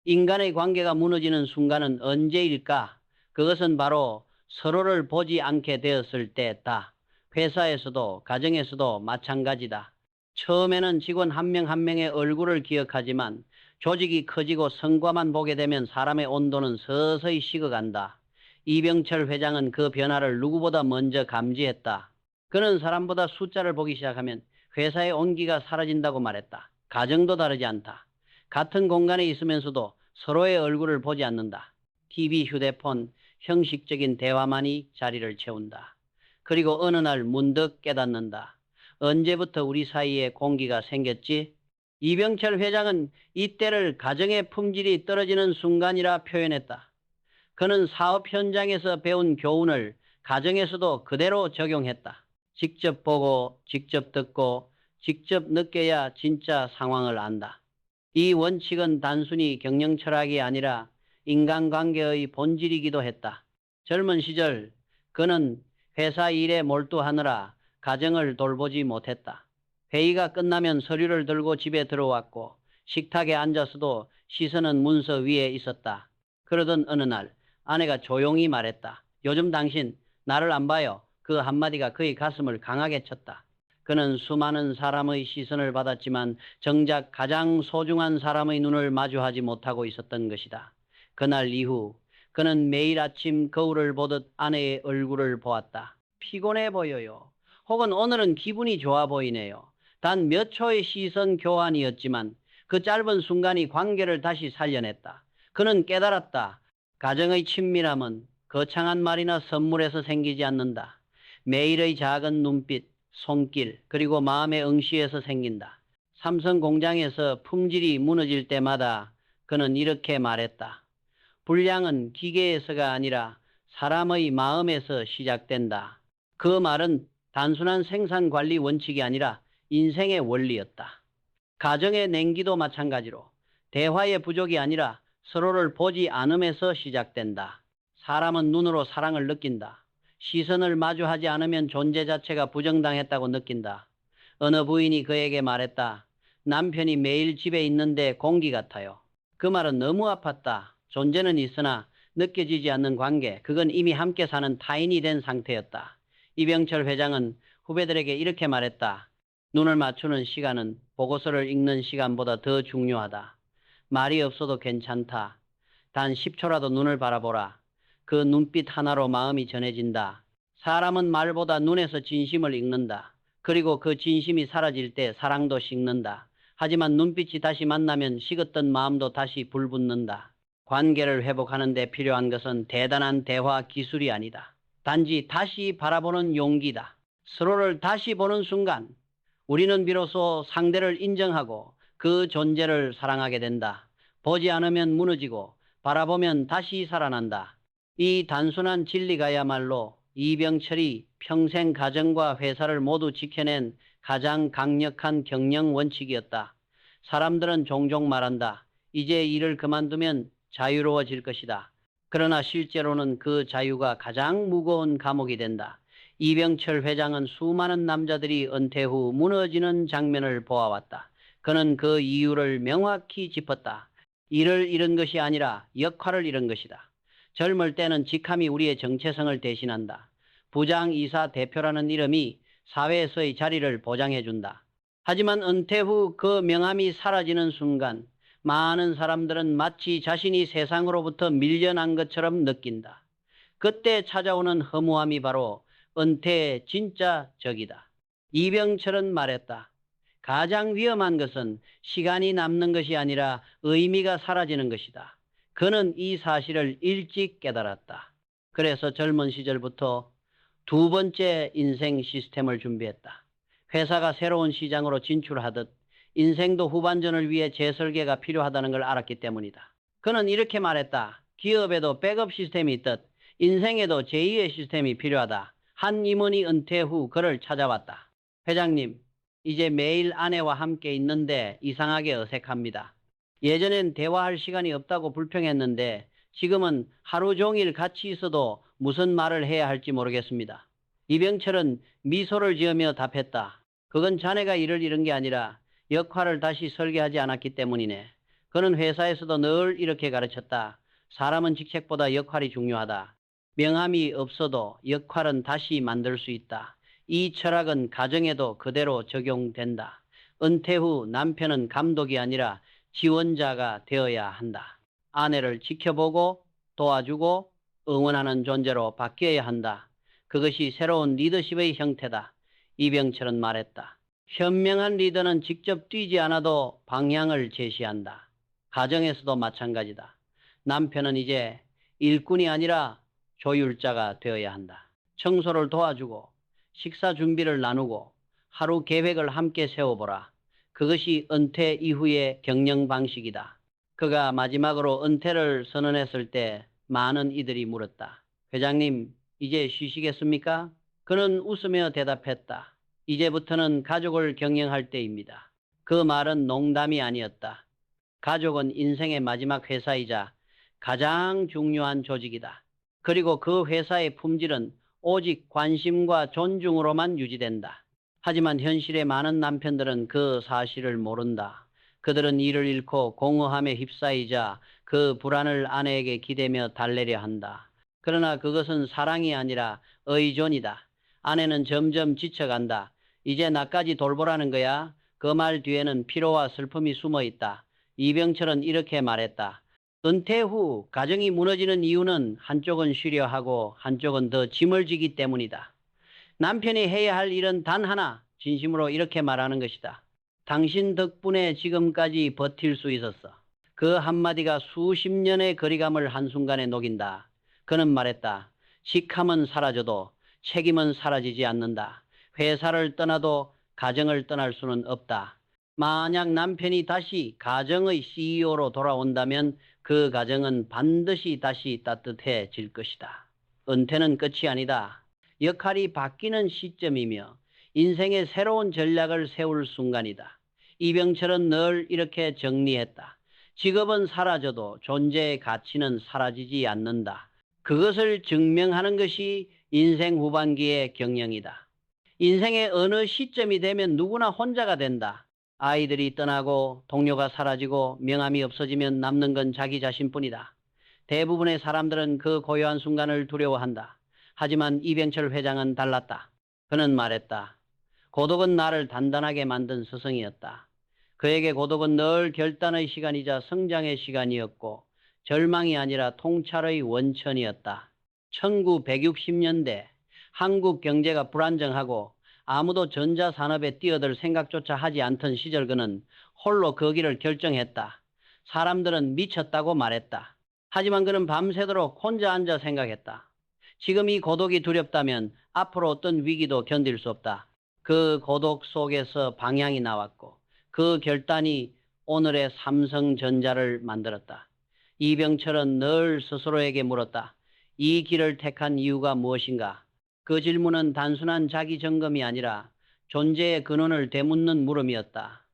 인간의 관계가 무너지는 순간은 언제일까? 그것은 바로 서로를 보지 않게 되었을 때다. 회사에서도 가정에서도 마찬가지다. 처음에는 직원 한 명 한 명의 얼굴을 기억하지만 조직이 커지고 성과만 보게 되면 사람의 온도는 서서히 식어간다. 이병철 회장은 그 변화를 누구보다 먼저 감지했다. 그는 사람보다 숫자를 보기 시작하면 회사의 온기가 사라진다고 말했다. 가정도 다르지 않다. 같은 공간에 있으면서도 서로의 얼굴을 보지 않는다. TV, 휴대폰, 형식적인 대화만이 자리를 채운다. 그리고 어느 날 문득 깨닫는다. 언제부터 우리 사이에 공기가 생겼지? 이병철 회장은 이때를 가정의 품질이 떨어지는 순간이라 표현했다. 그는 사업 현장에서 배운 교훈을 가정에서도 그대로 적용했다. 직접 보고, 직접 듣고, 직접 느껴야 진짜 상황을 안다. 이 원칙은 단순히 경영 철학이 아니라 인간관계의 본질이기도 했다. 젊은 시절 그는 회사 일에 몰두하느라 가정을 돌보지 못했다. 회의가 끝나면 서류를 들고 집에 들어왔고 식탁에 앉아서도 시선은 문서 위에 있었다. 그러던 어느 날 아내가 조용히 말했다. 요즘 당신 나를 안 봐요. 그 한마디가 그의 가슴을 강하게 쳤다. 그는 수많은 사람의 시선을 받았지만 정작 가장 소중한 사람의 눈을 마주하지 못하고 있었던 것이다. 그날 이후 그는 매일 아침 거울을 보듯 아내의 얼굴을 보았다. 피곤해 보여요. 혹은 오늘은 기분이 좋아 보이네요. 단 몇 초의 시선 교환이었지만 그 짧은 순간이 관계를 다시 살려냈다. 그는 깨달았다. 가정의 친밀함은 거창한 말이나 선물에서 생기지 않는다. 매일의 작은 눈빛, 손길, 그리고 마음의 응시에서 생긴다. 삼성 공장에서 품질이 무너질 때마다 그는 이렇게 말했다. 불량은 기계에서가 아니라 사람의 마음에서 시작된다. 그 말은 단순한 생산 관리 원칙이 아니라 인생의 원리였다. 가정의 냉기도 마찬가지로 대화의 부족이 아니라 서로를 보지 않음에서 시작된다. 사람은 눈으로 사랑을 느낀다. 시선을 마주하지 않으면 존재 자체가 부정당했다고 느낀다. 어느 부인이 그에게 말했다. 남편이 매일 집에 있는데 공기 같아요. 그 말은 너무 아팠다. 존재는 있으나 느껴지지 않는 관계, 그건 이미 함께 사는 타인이 된 상태였다. 이병철 회장은 후배들에게 이렇게 말했다. 눈을 맞추는 시간은 보고서를 읽는 시간보다 더 중요하다. 말이 없어도 괜찮다. 단 10초라도 눈을 바라보라. 그 눈빛 하나로 마음이 전해진다. 사람은 말보다 눈에서 진심을 읽는다. 그리고 그 진심이 사라질 때 사랑도 식는다. 하지만 눈빛이 다시 만나면 식었던 마음도 다시 불붙는다. 관계를 회복하는 데 필요한 것은 대단한 대화 기술이 아니다. 단지 다시 바라보는 용기다. 서로를 다시 보는 순간 우리는 비로소 상대를 인정하고 그 존재를 사랑하게 된다. 보지 않으면 무너지고 바라보면 다시 살아난다. 이 단순한 진리가야말로 이병철이 평생 가정과 회사를 모두 지켜낸 가장 강력한 경영 원칙이었다. 사람들은 종종 말한다. 이제 일을 그만두면 자유로워질 것이다. 그러나 실제로는 그 자유가 가장 무거운 감옥이 된다. 이병철 회장은 수많은 남자들이 은퇴 후 무너지는 장면을 보아왔다. 그는 그 이유를 명확히 짚었다. 일을 잃은 것이 아니라 역할을 잃은 것이다. 젊을 때는 직함이 우리의 정체성을 대신한다. 부장, 이사, 대표라는 이름이 사회에서의 자리를 보장해준다. 하지만 은퇴 후 그 명함이 사라지는 순간 많은 사람들은 마치 자신이 세상으로부터 밀려난 것처럼 느낀다. 그때 찾아오는 허무함이 바로 은퇴의 진짜 적이다. 이병철은 말했다. 가장 위험한 것은 시간이 남는 것이 아니라 의미가 사라지는 것이다. 그는 이 사실을 일찍 깨달았다. 그래서 젊은 시절부터 두 번째 인생 시스템을 준비했다. 회사가 새로운 시장으로 진출하듯 인생도 후반전을 위해 재설계가 필요하다는 걸 알았기 때문이다. 그는 이렇게 말했다. 기업에도 백업 시스템이 있듯 인생에도 제2의 시스템이 필요하다. 한 임원이 은퇴 후 그를 찾아왔다. 회장님, 이제 매일 아내와 함께 있는데 이상하게 어색합니다. 예전엔 대화할 시간이 없다고 불평했는데 지금은 하루 종일 같이 있어도 무슨 말을 해야 할지 모르겠습니다. 이병철은 미소를 지으며 답했다. 그건 자네가 일을 잃은 게 아니라 역할을 다시 설계하지 않았기 때문이네. 그는 회사에서도 늘 이렇게 가르쳤다. 사람은 직책보다 역할이 중요하다. 명함이 없어도 역할은 다시 만들 수 있다. 이 철학은 가정에도 그대로 적용된다. 은퇴 후 남편은 감독이 아니라 지원자가 되어야 한다. 아내를 지켜보고 도와주고 응원하는 존재로 바뀌어야 한다. 그것이 새로운 리더십의 형태다. 이병철은 말했다. 현명한 리더는 직접 뛰지 않아도 방향을 제시한다. 가정에서도 마찬가지다. 남편은 이제 일꾼이 아니라 조율자가 되어야 한다. 청소를 도와주고 식사 준비를 나누고 하루 계획을 함께 세워보라. 그것이 은퇴 이후의 경영 방식이다. 그가 마지막으로 은퇴를 선언했을 때 많은 이들이 물었다. 회장님, 이제 쉬시겠습니까? 그는 웃으며 대답했다. 이제부터는 가족을 경영할 때입니다. 그 말은 농담이 아니었다. 가족은 인생의 마지막 회사이자 가장 중요한 조직이다. 그리고 그 회사의 품질은 오직 관심과 존중으로만 유지된다. 하지만 현실의 많은 남편들은 그 사실을 모른다. 그들은 일을 잃고 공허함에 휩싸이자 그 불안을 아내에게 기대며 달래려 한다. 그러나 그것은 사랑이 아니라 의존이다. 아내는 점점 지쳐간다. 이제 나까지 돌보라는 거야? 그 말 뒤에는 피로와 슬픔이 숨어 있다. 이병철은 이렇게 말했다. 은퇴 후 가정이 무너지는 이유는 한쪽은 쉬려 하고 한쪽은 더 짐을 지기 때문이다. 남편이 해야 할 일은 단 하나, 진심으로 이렇게 말하는 것이다. 당신 덕분에 지금까지 버틸 수 있었어. 그 한마디가 수십 년의 거리감을 한순간에 녹인다. 그는 말했다. 직함은 사라져도 책임은 사라지지 않는다. 회사를 떠나도 가정을 떠날 수는 없다. 만약 남편이 다시 가정의 CEO로 돌아온다면 그 가정은 반드시 다시 따뜻해질 것이다. 은퇴는 끝이 아니다. 역할이 바뀌는 시점이며 인생의 새로운 전략을 세울 순간이다. 이병철은 늘 이렇게 정리했다. 직업은 사라져도 존재의 가치는 사라지지 않는다. 그것을 증명하는 것이 인생 후반기의 경영이다. 인생의 어느 시점이 되면 누구나 혼자가 된다. 아이들이 떠나고 동료가 사라지고 명함이 없어지면 남는 건 자기 자신뿐이다. 대부분의 사람들은 그 고요한 순간을 두려워한다. 하지만 이병철 회장은 달랐다. 그는 말했다. 고독은 나를 단단하게 만든 스승이었다. 그에게 고독은 늘 결단의 시간이자 성장의 시간이었고 절망이 아니라 통찰의 원천이었다. 1960년대 한국 경제가 불안정하고 아무도 전자산업에 뛰어들 생각조차 하지 않던 시절 그는 홀로 그 길을 결정했다. 사람들은 미쳤다고 말했다. 하지만 그는 밤새도록 혼자 앉아 생각했다. 지금 이 고독이 두렵다면 앞으로 어떤 위기도 견딜 수 없다. 그 고독 속에서 방향이 나왔고 그 결단이 오늘의 삼성전자를 만들었다. 이병철은 늘 스스로에게 물었다. 이 길을 택한 이유가 무엇인가? 그 질문은 단순한 자기 점검이 아니라 존재의 근원을 되묻는 물음이었다.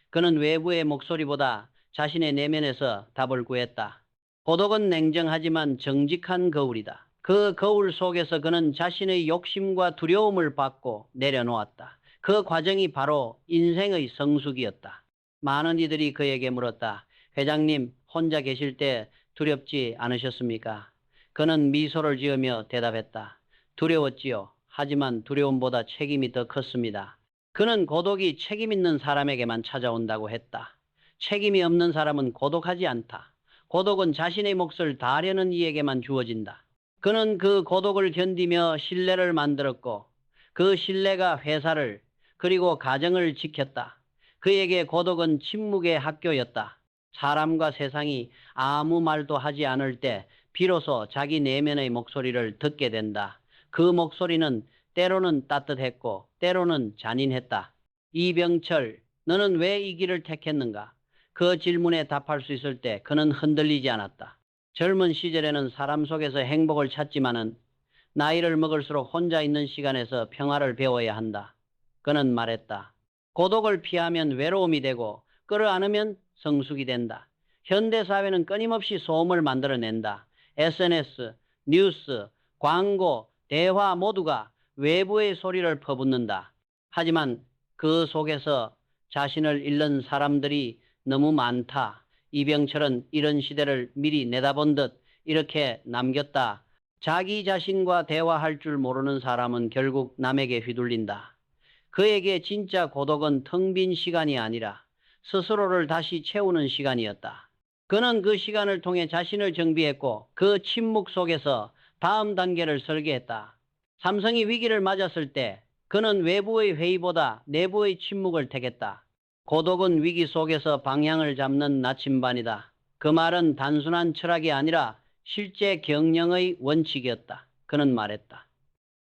그는 외부의 목소리보다 자신의 내면에서 답을 구했다. 고독은 냉정하지만 정직한 거울이다. 그 거울 속에서 그는 자신의 욕심과 두려움을 받고 내려놓았다. 그 과정이 바로 인생의 성숙이었다. 많은 이들이 그에게 물었다. 회장님, 혼자 계실 때 두렵지 않으셨습니까? 그는 미소를 지으며 대답했다. 두려웠지요. 하지만 두려움보다 책임이 더 컸습니다. 그는 고독이 책임 있는 사람에게만 찾아온다고 했다. 책임이 없는 사람은 고독하지 않다. 고독은 자신의 몫을 다하려는 이에게만 주어진다. 그는 그 고독을 견디며 신뢰를 만들었고 그 신뢰가 회사를 그리고 가정을 지켰다. 그에게 고독은 침묵의 학교였다. 사람과 세상이 아무 말도 하지 않을 때 비로소 자기 내면의 목소리를 듣게 된다. 그 목소리는 때로는 따뜻했고 때로는 잔인했다. 이병철, 너는 왜 이 길을 택했는가? 그 질문에 답할 수 있을 때 그는 흔들리지 않았다. 젊은 시절에는 사람 속에서 행복을 찾지만은 나이를 먹을수록 혼자 있는 시간에서 평화를 배워야 한다. 그는 말했다. 고독을 피하면 외로움이 되고 끌어안으면 성숙이 된다. 현대사회는 끊임없이 소음을 만들어낸다. SNS, 뉴스, 광고, 대화 모두가 외부의 소리를 퍼붓는다. 하지만 그 속에서 자신을 잃는 사람들이 너무 많다. 이병철은 이런 시대를 미리 내다본 듯 이렇게 남겼다. 자기 자신과 대화할 줄 모르는 사람은 결국 남에게 휘둘린다. 그에게 진짜 고독은 텅 빈 시간이 아니라 스스로를 다시 채우는 시간이었다. 그는 그 시간을 통해 자신을 정비했고 그 침묵 속에서 다음 단계를 설계했다. 삼성이 위기를 맞았을 때 그는 외부의 회의보다 내부의 침묵을 택했다. 고독은 위기 속에서 방향을 잡는 나침반이다. 그 말은 단순한 철학이 아니라 실제 경영의 원칙이었다. 그는 말했다.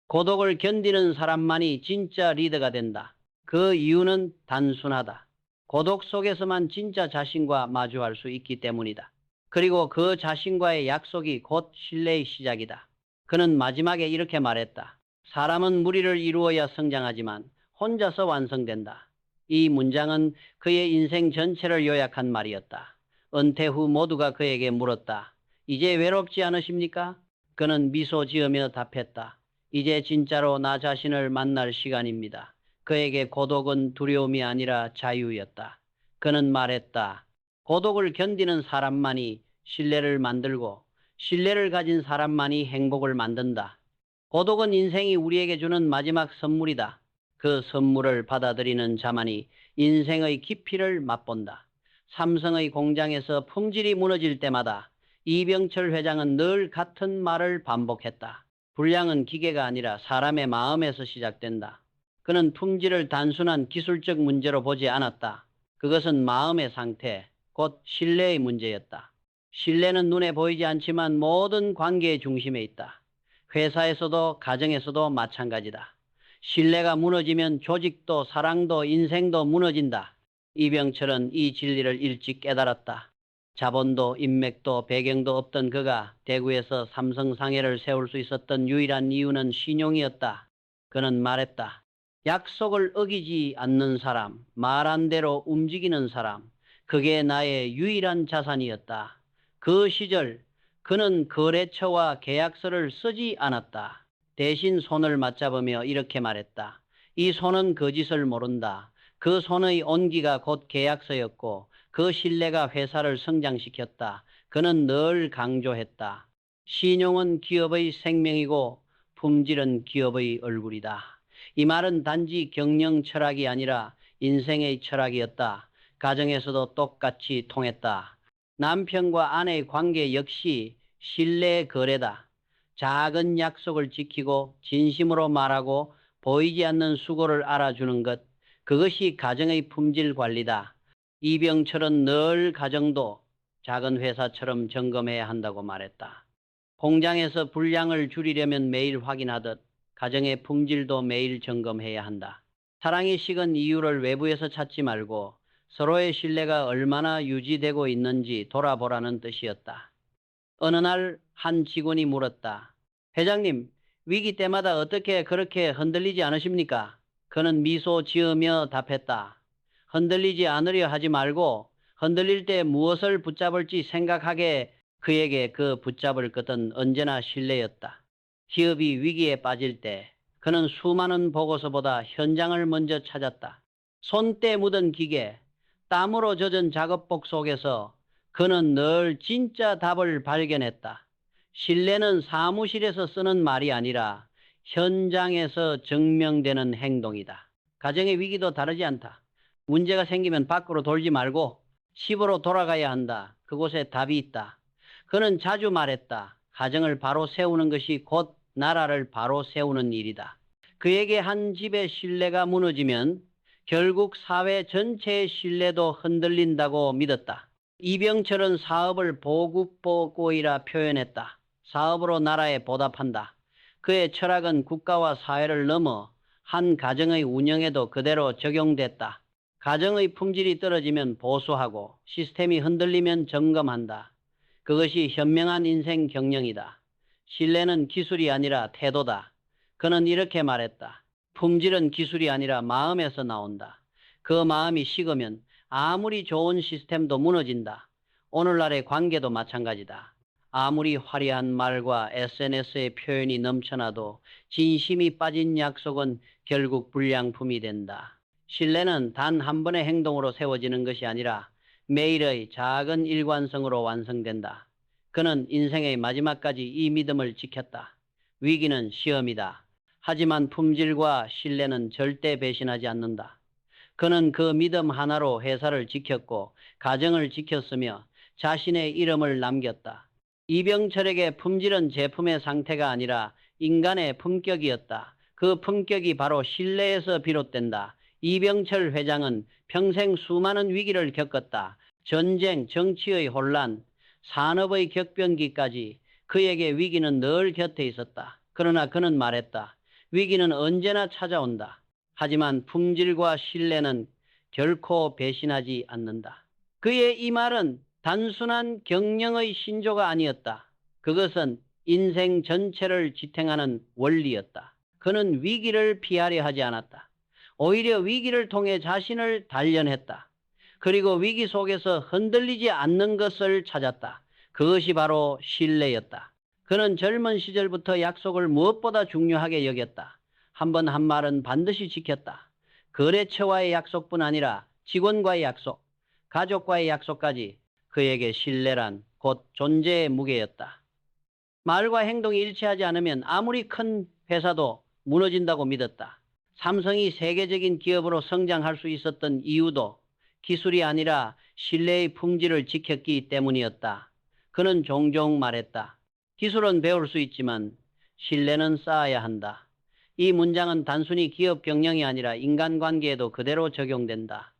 고독을 견디는 사람만이 진짜 리더가 된다. 그 이유는 단순하다. 고독 속에서만 진짜 자신과 마주할 수 있기 때문이다. 그리고 그 자신과의 약속이 곧 신뢰의 시작이다. 그는 마지막에 이렇게 말했다. 사람은 무리를 이루어야 성장하지만 혼자서 완성된다. 이 문장은 그의 인생 전체를 요약한 말이었다. 은퇴 후 모두가 그에게 물었다. 이제 외롭지 않으십니까? 그는 미소 지으며 답했다. 이제 진짜로 나 자신을 만날 시간입니다. 그에게 고독은 두려움이 아니라 자유였다. 그는 말했다. 고독을 견디는 사람만이 신뢰를 만들고 신뢰를 가진 사람만이 행복을 만든다. 고독은 인생이 우리에게 주는 마지막 선물이다. 그 선물을 받아들이는 자만이 인생의 깊이를 맛본다. 삼성의 공장에서 품질이 무너질 때마다 이병철 회장은 늘 같은 말을 반복했다. 불량은 기계가 아니라 사람의 마음에서 시작된다. 그는 품질을 단순한 기술적 문제로 보지 않았다. 그것은 마음의 상태, 곧 신뢰의 문제였다. 신뢰는 눈에 보이지 않지만 모든 관계의 중심에 있다. 회사에서도 가정에서도 마찬가지다. 신뢰가 무너지면 조직도 사랑도 인생도 무너진다. 이병철은 이 진리를 일찍 깨달았다. 자본도 인맥도 배경도 없던 그가 대구에서 삼성 상해를 세울 수 있었던 유일한 이유는 신용이었다. 그는 말했다. 약속을 어기지 않는 사람, 말한 대로 움직이는 사람, 그게 나의 유일한 자산이었다. 그 시절 그는 거래처와 계약서를 쓰지 않았다. 대신 손을 맞잡으며 이렇게 말했다. 이 손은 거짓을 모른다. 그 손의 온기가 곧 계약서였고 그 신뢰가 회사를 성장시켰다. 그는 늘 강조했다. 신용은 기업의 생명이고 품질은 기업의 얼굴이다. 이 말은 단지 경영 철학이 아니라 인생의 철학이었다. 가정에서도 똑같이 통했다. 남편과 아내의 관계 역시 신뢰의 거래다. 작은 약속을 지키고 진심으로 말하고 보이지 않는 수고를 알아주는 것, 그것이 가정의 품질 관리다. 이병철은 늘 가정도 작은 회사처럼 점검해야 한다고 말했다. 공장에서 분량을 줄이려면 매일 확인하듯 가정의 품질도 매일 점검해야 한다. 사랑이 식은 이유를 외부에서 찾지 말고 서로의 신뢰가 얼마나 유지되고 있는지 돌아보라는 뜻이었다. 어느 날 한 직원이 물었다. 회장님, 위기 때마다 어떻게 그렇게 흔들리지 않으십니까? 그는 미소 지으며 답했다. 흔들리지 않으려 하지 말고 흔들릴 때 무엇을 붙잡을지 생각하게. 그에게 그 붙잡을 것은 언제나 신뢰였다. 기업이 위기에 빠질 때 그는 수많은 보고서보다 현장을 먼저 찾았다. 손때 묻은 기계, 땀으로 젖은 작업복 속에서 그는 늘 진짜 답을 발견했다. 신뢰는 사무실에서 쓰는 말이 아니라 현장에서 증명되는 행동이다. 가정의 위기도 다르지 않다. 문제가 생기면 밖으로 돌지 말고 집으로 돌아가야 한다. 그곳에 답이 있다. 그는 자주 말했다. 가정을 바로 세우는 것이 곧 나라를 바로 세우는 일이다. 그에게 한 집의 신뢰가 무너지면 결국 사회 전체의 신뢰도 흔들린다고 믿었다. 이병철은 사업을 보국보고이라 표현했다. 사업으로 나라에 보답한다. 그의 철학은 국가와 사회를 넘어 한 가정의 운영에도 그대로 적용됐다. 가정의 품질이 떨어지면 보수하고 시스템이 흔들리면 점검한다. 그것이 현명한 인생 경영이다. 신뢰는 기술이 아니라 태도다. 그는 이렇게 말했다. 품질은 기술이 아니라 마음에서 나온다. 그 마음이 식으면 아무리 좋은 시스템도 무너진다. 오늘날의 관계도 마찬가지다. 아무리 화려한 말과 SNS의 표현이 넘쳐나도 진심이 빠진 약속은 결국 불량품이 된다. 신뢰는 단 한 번의 행동으로 세워지는 것이 아니라 매일의 작은 일관성으로 완성된다. 그는 인생의 마지막까지 이 믿음을 지켰다. 위기는 시험이다. 하지만 품질과 신뢰는 절대 배신하지 않는다. 그는 그 믿음 하나로 회사를 지켰고 가정을 지켰으며 자신의 이름을 남겼다. 이병철에게 품질은 제품의 상태가 아니라 인간의 품격이었다. 그 품격이 바로 신뢰에서 비롯된다. 이병철 회장은 평생 수많은 위기를 겪었다. 전쟁, 정치의 혼란, 산업의 격변기까지 그에게 위기는 늘 곁에 있었다. 그러나 그는 말했다. 위기는 언제나 찾아온다. 하지만 품질과 신뢰는 결코 배신하지 않는다. 그의 이 말은 단순한 경영의 신조가 아니었다. 그것은 인생 전체를 지탱하는 원리였다. 그는 위기를 피하려 하지 않았다. 오히려 위기를 통해 자신을 단련했다. 그리고 위기 속에서 흔들리지 않는 것을 찾았다. 그것이 바로 신뢰였다. 그는 젊은 시절부터 약속을 무엇보다 중요하게 여겼다. 한 번 한 말은 반드시 지켰다. 거래처와의 약속뿐 아니라 직원과의 약속, 가족과의 약속까지 그에게 신뢰란 곧 존재의 무게였다. 말과 행동이 일치하지 않으면 아무리 큰 회사도 무너진다고 믿었다. 삼성이 세계적인 기업으로 성장할 수 있었던 이유도 기술이 아니라 신뢰의 품질을 지켰기 때문이었다. 그는 종종 말했다. 기술은 배울 수 있지만 신뢰는 쌓아야 한다. 이 문장은 단순히 기업 경영이 아니라 인간관계에도 그대로 적용된다.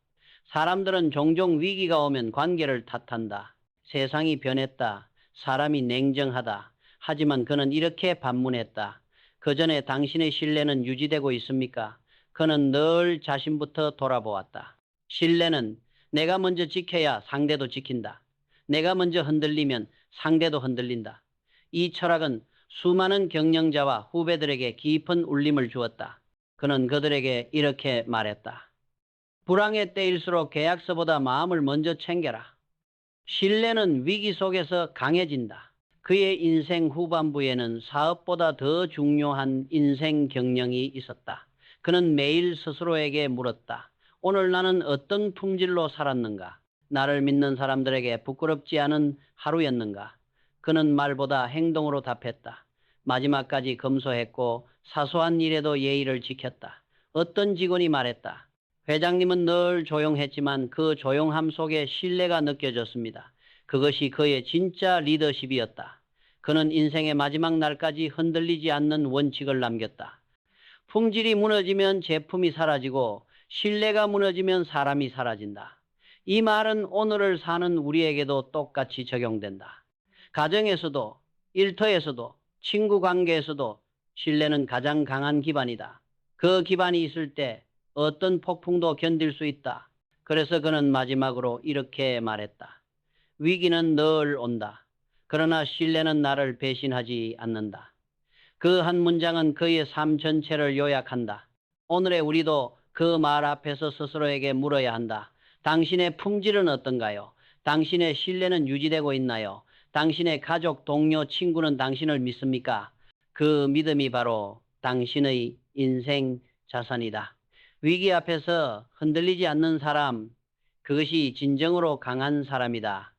사람들은 종종 위기가 오면 관계를 탓한다. 세상이 변했다. 사람이 냉정하다. 하지만 그는 이렇게 반문했다. 그 전에 당신의 신뢰는 유지되고 있습니까? 그는 늘 자신부터 돌아보았다. 신뢰는 내가 먼저 지켜야 상대도 지킨다. 내가 먼저 흔들리면 상대도 흔들린다. 이 철학은 수많은 경영자와 후배들에게 깊은 울림을 주었다. 그는 그들에게 이렇게 말했다. 불황의 때일수록 계약서보다 마음을 먼저 챙겨라. 신뢰는 위기 속에서 강해진다. 그의 인생 후반부에는 사업보다 더 중요한 인생 경영이 있었다. 그는 매일 스스로에게 물었다. 오늘 나는 어떤 품질로 살았는가? 나를 믿는 사람들에게 부끄럽지 않은 하루였는가? 그는 말보다 행동으로 답했다. 마지막까지 검소했고 사소한 일에도 예의를 지켰다. 어떤 직원이 말했다. 회장님은 늘 조용했지만 그 조용함 속에 신뢰가 느껴졌습니다. 그것이 그의 진짜 리더십이었다. 그는 인생의 마지막 날까지 흔들리지 않는 원칙을 남겼다. 품질이 무너지면 제품이 사라지고 신뢰가 무너지면 사람이 사라진다. 이 말은 오늘을 사는 우리에게도 똑같이 적용된다. 가정에서도, 일터에서도, 친구 관계에서도 신뢰는 가장 강한 기반이다. 그 기반이 있을 때 어떤 폭풍도 견딜 수 있다. 그래서 그는 마지막으로 이렇게 말했다. 위기는 늘 온다. 그러나 신뢰는 나를 배신하지 않는다. 그 한 문장은 그의 삶 전체를 요약한다. 오늘의 우리도 그 말 앞에서 스스로에게 물어야 한다. 당신의 품질은 어떤가요? 당신의 신뢰는 유지되고 있나요? 당신의 가족, 동료, 친구는 당신을 믿습니까? 그 믿음이 바로 당신의 인생 자산이다. 위기 앞에서 흔들리지 않는 사람, 그것이 진정으로 강한 사람이다.